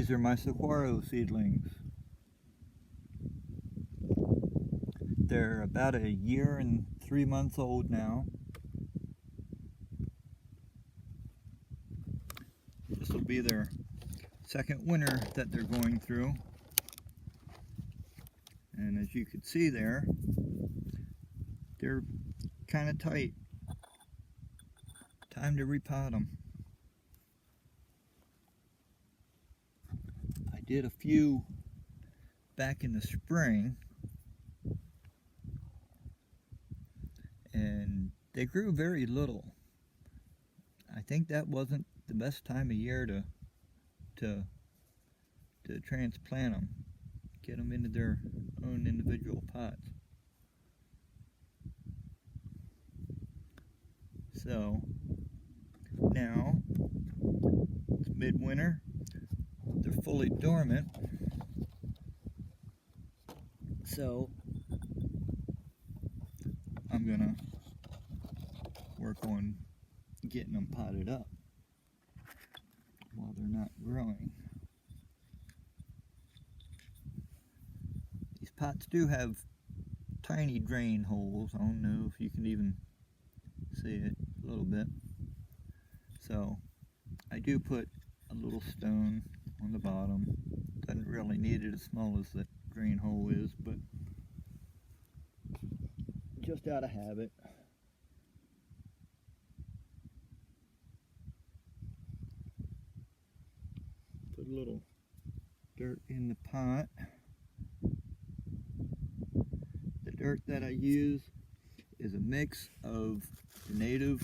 These are my saguaro seedlings. They're about 1 year and 3 months old now. This will be their second winter that they're going through. And as you can see there, they're kind of tight. Time to repot them. I did a few back in the spring, and they grew very little. I think that wasn't the best time of year to transplant them, get them into their own individual pots. So now it's midwinter, they're fully dormant, so I'm gonna work on getting them potted up while they're not growing. These pots do have tiny drain holes. I don't know if you can even see it a little bit. So I do put a little stone on the bottom. Doesn't really need it as small as the drain hole is, but just out of habit. Put a little dirt in the pot. The dirt that I use is a mix of the native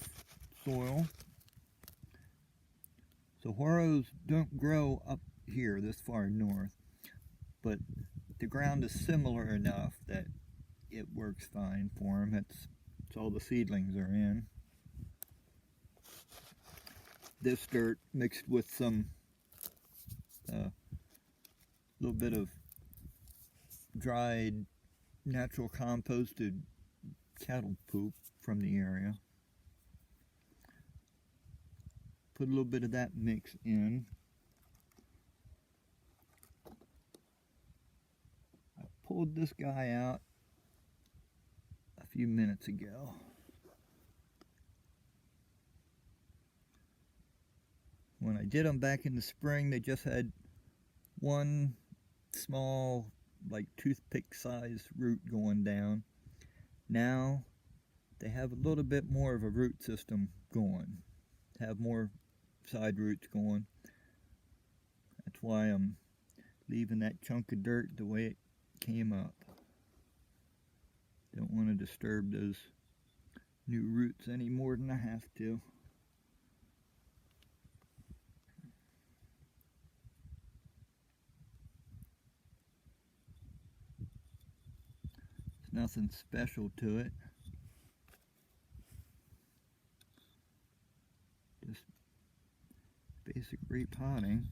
soil. Saguaros don't grow up here this far north, but the ground is similar enough that it works fine for them. It's all the seedlings are in. This dirt mixed with some little bit of dried natural composted cattle poop from the area. Put a little bit of that mix in. I pulled this guy out a few minutes ago. When I did them back in the spring, they just had one small, like toothpick size root going down. Now they have a little bit more of a root system going, have more side roots going. That's why I'm leaving that chunk of dirt the way it came up. Don't want to disturb those new roots any more than I have to. There's nothing special to it. Just basic repotting.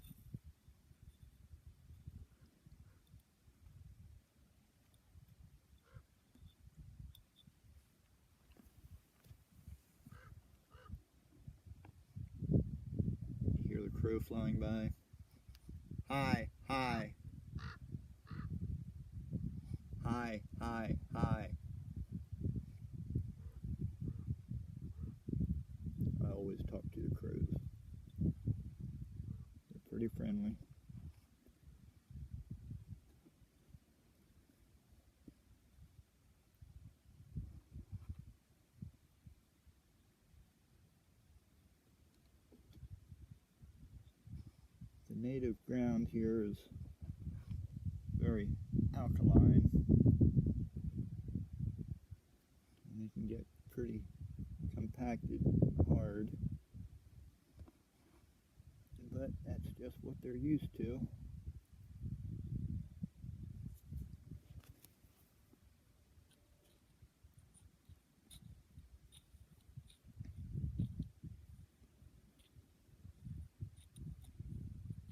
You hear the crow flying by. Hi, hi. Hi, hi, hi. I always talk to the crows. They're pretty friendly. The native ground here is very alkaline, and they can get pretty compacted hard, but that's just what they're used to.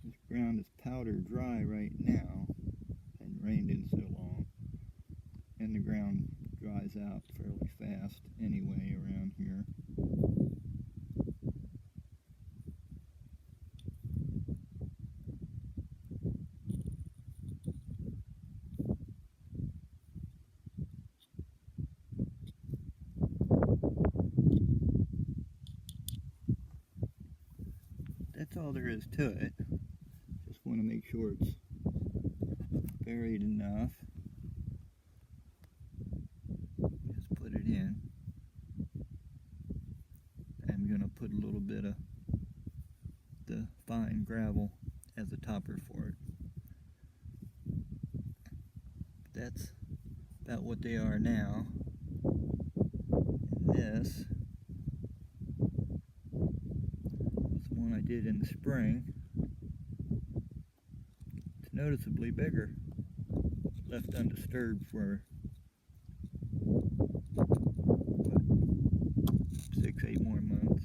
This ground is powder dry right now. Hadn't rained in so long, and the ground dries out fairly fast anyway around here. all there is to it. Just want to make sure it's buried enough. Just put it in. I'm going to put a little bit of the fine gravel as a topper for it. That's about what they are now. And this was the one I did in the spring. It's noticeably bigger, left undisturbed for what, 6-8 more months.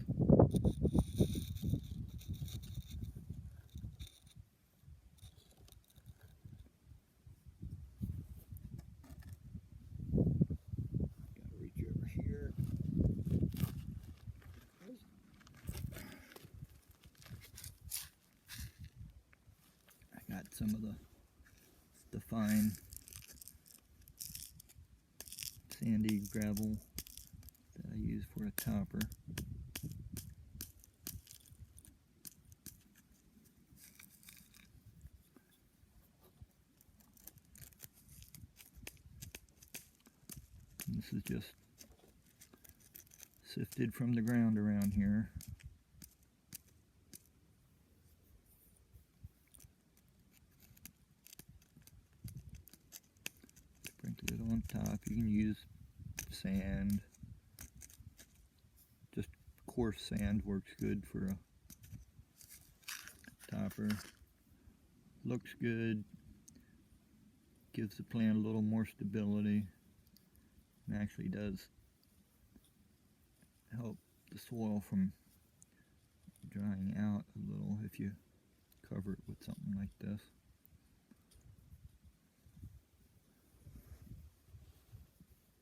Gotta reach over here. I got some of the fine sandy gravel that I use for a topper. And this is just sifted from the ground around here. Sprinkle it on top. You can use sand. Just coarse sand works good for a topper. Looks good. Gives the plant a little more stability. And actually does help the soil from drying out a little if you cover it with something like this.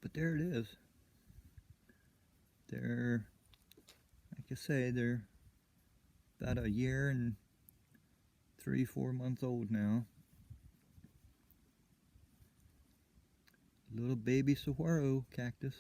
But there it is. They're, like I say, they're about a year and 3-4 months old now. Little baby saguaro cactus.